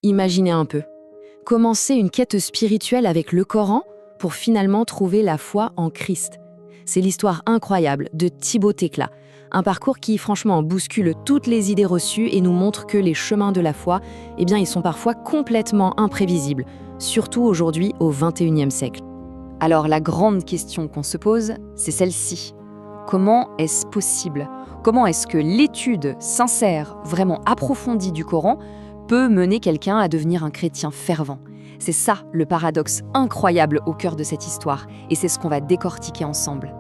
Imaginez un peu. Commencer une quête spirituelle avec le Coran pour finalement trouver la foi en Christ. C'est l'histoire incroyable de Thibaut Thécla, un parcours qui franchement bouscule toutes les idées reçues et nous montre que les chemins de la foi, ils sont parfois complètement imprévisibles, surtout aujourd'hui au XXIe siècle. Alors la grande question qu'on se pose, c'est celle-ci. Comment est-ce possible? Comment est-ce que l'étude sincère, vraiment approfondie du Coran peut mener quelqu'un à devenir un chrétien fervent? C'est ça le paradoxe incroyable au cœur de cette histoire, et c'est ce qu'on va décortiquer ensemble.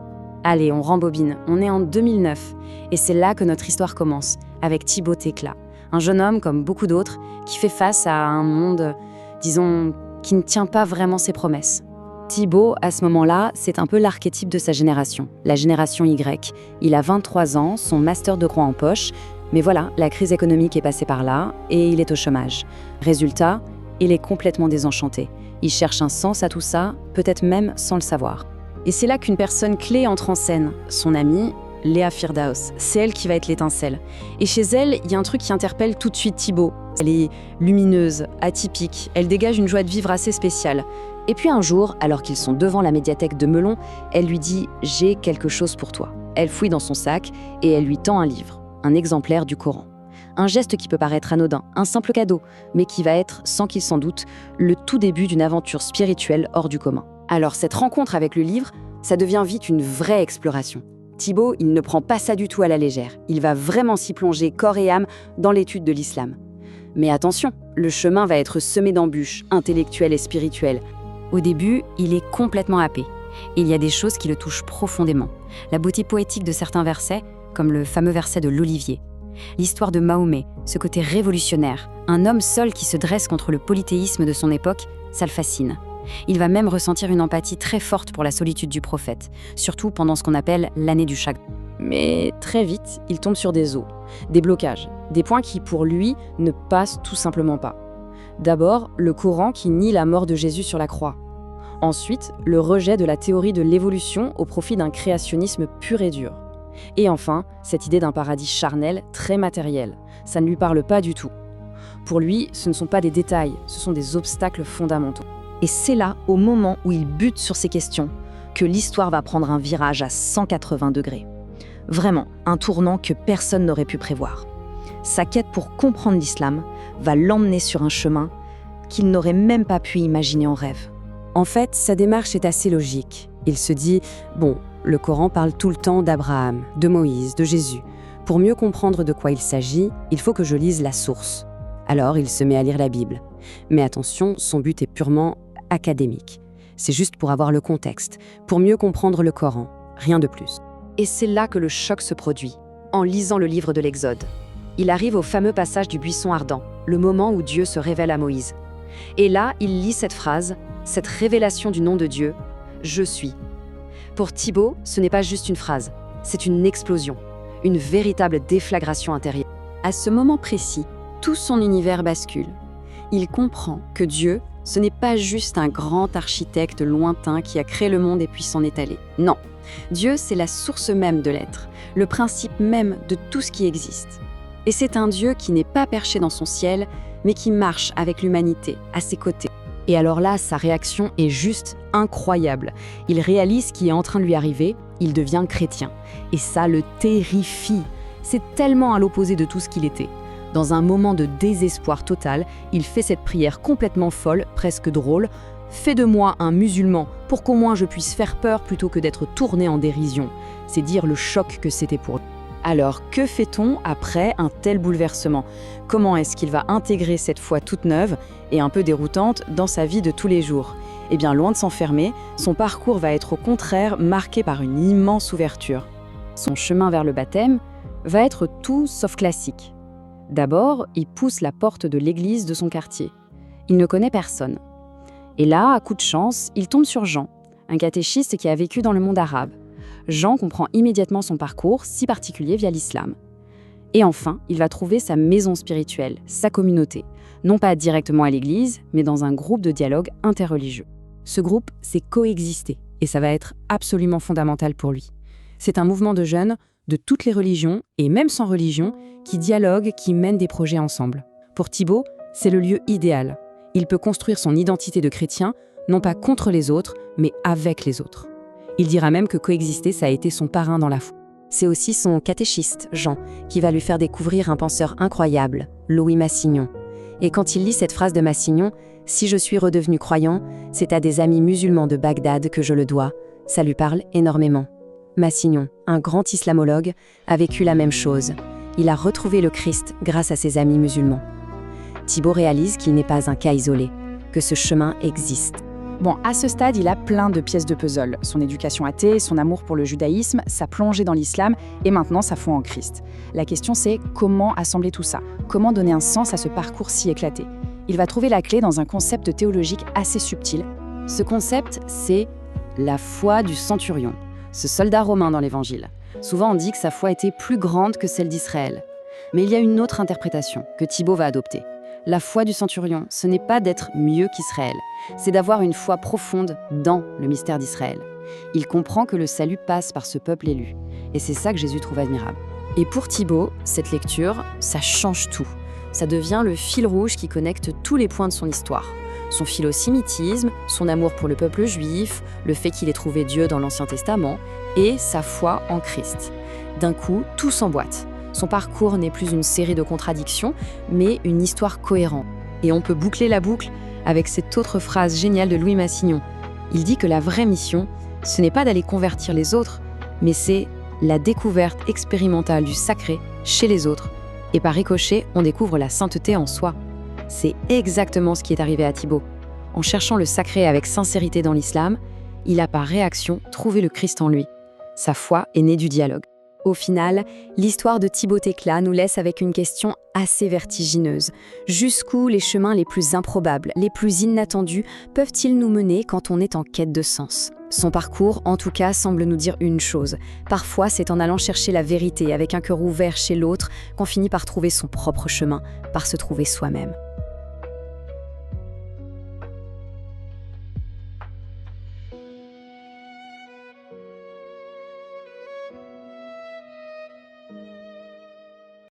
Allez, on rembobine, on est en 2009, et c'est là que notre histoire commence, avec Thibaut Thécla, un jeune homme comme beaucoup d'autres, qui fait face à un monde, disons, qui ne tient pas vraiment ses promesses. Thibaut, à ce moment-là, c'est un peu l'archétype de sa génération, la génération Y. Il a 23 ans, son master de droit en poche, mais voilà, la crise économique est passée par là, et il est au chômage. Résultat, il est complètement désenchanté. Il cherche un sens à tout ça, peut-être même sans le savoir. Et c'est là qu'une personne clé entre en scène, son amie, Léa Firdaus. C'est elle qui va être l'étincelle. Et chez elle, il y a un truc qui interpelle tout de suite Thibaut. Elle est lumineuse, atypique, elle dégage une joie de vivre assez spéciale. Et puis un jour, alors qu'ils sont devant la médiathèque de Melon, elle lui dit « J'ai quelque chose pour toi ». Elle fouille dans son sac et elle lui tend un livre, un exemplaire du Coran. Un geste qui peut paraître anodin, un simple cadeau, mais qui va être, sans qu'il s'en doute, le tout début d'une aventure spirituelle hors du commun. Alors cette rencontre avec le livre, ça devient vite une vraie exploration. Thibaut, il ne prend pas ça du tout à la légère. Il va vraiment s'y plonger corps et âme dans l'étude de l'islam. Mais attention, le chemin va être semé d'embûches intellectuelles et spirituelles. Au début, il est complètement happé. Il y a des choses qui le touchent profondément. La beauté poétique de certains versets, comme le fameux verset de l'Olivier. L'histoire de Mahomet, ce côté révolutionnaire, un homme seul qui se dresse contre le polythéisme de son époque, ça le fascine. Il va même ressentir une empathie très forte pour la solitude du prophète, surtout pendant ce qu'on appelle l'année du chagrin. Mais très vite, il tombe sur des os, des blocages, des points qui pour lui ne passent tout simplement pas. D'abord, le Coran qui nie la mort de Jésus sur la croix. Ensuite, le rejet de la théorie de l'évolution au profit d'un créationnisme pur et dur. Et enfin, cette idée d'un paradis charnel, très matériel. Ça ne lui parle pas du tout. Pour lui, ce ne sont pas des détails, ce sont des obstacles fondamentaux. Et c'est là, au moment où il bute sur ces questions, que l'histoire va prendre un virage à 180 degrés. Vraiment, un tournant que personne n'aurait pu prévoir. Sa quête pour comprendre l'islam va l'emmener sur un chemin qu'il n'aurait même pas pu imaginer en rêve. En fait, sa démarche est assez logique. Il se dit, bon, le Coran parle tout le temps d'Abraham, de Moïse, de Jésus. Pour mieux comprendre de quoi il s'agit, il faut que je lise la source. Alors, il se met à lire la Bible. Mais attention, son but est purement académique. C'est juste pour avoir le contexte, pour mieux comprendre le Coran, rien de plus. Et c'est là que le choc se produit, en lisant le livre de l'Exode. Il arrive au fameux passage du buisson ardent, le moment où Dieu se révèle à Moïse. Et là, il lit cette phrase, cette révélation du nom de Dieu, « Je suis ». Pour Thibaut, ce n'est pas juste une phrase, c'est une explosion, une véritable déflagration intérieure. À ce moment précis, tout son univers bascule. Il comprend que Dieu, ce n'est pas juste un grand architecte lointain qui a créé le monde et puis s'en est allé. Non, Dieu, c'est la source même de l'être, le principe même de tout ce qui existe. Et c'est un Dieu qui n'est pas perché dans son ciel, mais qui marche avec l'humanité, à ses côtés. Et alors là, sa réaction est juste incroyable. Il réalise ce qui est en train de lui arriver, il devient chrétien. Et ça le terrifie. C'est tellement à l'opposé de tout ce qu'il était. Dans un moment de désespoir total, il fait cette prière complètement folle, presque drôle. « Fais de moi un musulman pour qu'au moins je puisse faire peur plutôt que d'être tourné en dérision. » C'est dire le choc que c'était pour lui. Alors, que fait-on après un tel bouleversement? Comment est-ce qu'il va intégrer cette foi toute neuve et un peu déroutante dans sa vie de tous les jours? Eh bien, loin de s'enfermer, son parcours va être au contraire marqué par une immense ouverture. Son chemin vers le baptême va être tout sauf classique. D'abord, il pousse la porte de l'église de son quartier. Il ne connaît personne. Et là, à coup de chance, il tombe sur Jean, un catéchiste qui a vécu dans le monde arabe. Jean comprend immédiatement son parcours, si particulier via l'islam. Et enfin, il va trouver sa maison spirituelle, sa communauté, non pas directement à l'église, mais dans un groupe de dialogue interreligieux. Ce groupe, c'est coexister, et ça va être absolument fondamental pour lui. C'est un mouvement de jeunes de toutes les religions, et même sans religion, qui dialoguent, qui mènent des projets ensemble. Pour Thibaut, C'est le lieu idéal. Il peut construire son identité de chrétien, non pas contre les autres, mais avec les autres. Il dira même que coexister, ça a été son parrain dans la foi. C'est aussi son catéchiste, Jean, qui va lui faire découvrir un penseur incroyable, Louis Massignon. Et quand il lit cette phrase de Massignon, « Si je suis redevenu croyant, c'est à des amis musulmans de Bagdad que je le dois », ça lui parle énormément. Massignon, un grand islamologue, a vécu la même chose. Il a retrouvé le Christ grâce à ses amis musulmans. Thibaut réalise qu'il n'est pas un cas isolé, que ce chemin existe. Bon, à ce stade, il a plein de pièces de puzzle. Son éducation athée, son amour pour le judaïsme, sa plongée dans l'islam et maintenant sa foi en Christ. La question c'est comment assembler tout ça? Comment donner un sens à ce parcours si éclaté? Il va trouver la clé dans un concept théologique assez subtil. Ce concept, c'est la foi du centurion, ce soldat romain dans l'Évangile. Souvent on dit que sa foi était plus grande que celle d'Israël. Mais il y a une autre interprétation que Thibaut va adopter. La foi du centurion, ce n'est pas d'être mieux qu'Israël, c'est d'avoir une foi profonde dans le mystère d'Israël. Il comprend que le salut passe par ce peuple élu. Et c'est ça que Jésus trouve admirable. Et pour Thibaut, cette lecture, ça change tout. Ça devient le fil rouge qui connecte tous les points de son histoire. Son philosémitisme, son amour pour le peuple juif, le fait qu'il ait trouvé Dieu dans l'Ancien Testament, et sa foi en Christ. D'un coup, tout s'emboîte. Son parcours n'est plus une série de contradictions, mais une histoire cohérente. Et on peut boucler la boucle avec cette autre phrase géniale de Louis Massignon. Il dit que la vraie mission, ce n'est pas d'aller convertir les autres, mais c'est la découverte expérimentale du sacré chez les autres. Et par ricochet, on découvre la sainteté en soi. C'est exactement ce qui est arrivé à Thibaut. En cherchant le sacré avec sincérité dans l'islam, il a par réaction trouvé le Christ en lui. Sa foi est née du dialogue. Au final, l'histoire de Thibaut Thécla nous laisse avec une question assez vertigineuse. Jusqu'où les chemins les plus improbables, les plus inattendus, peuvent-ils nous mener quand on est en quête de sens? Son parcours, en tout cas, semble nous dire une chose. Parfois, c'est en allant chercher la vérité avec un cœur ouvert chez l'autre qu'on finit par trouver son propre chemin, par se trouver soi-même.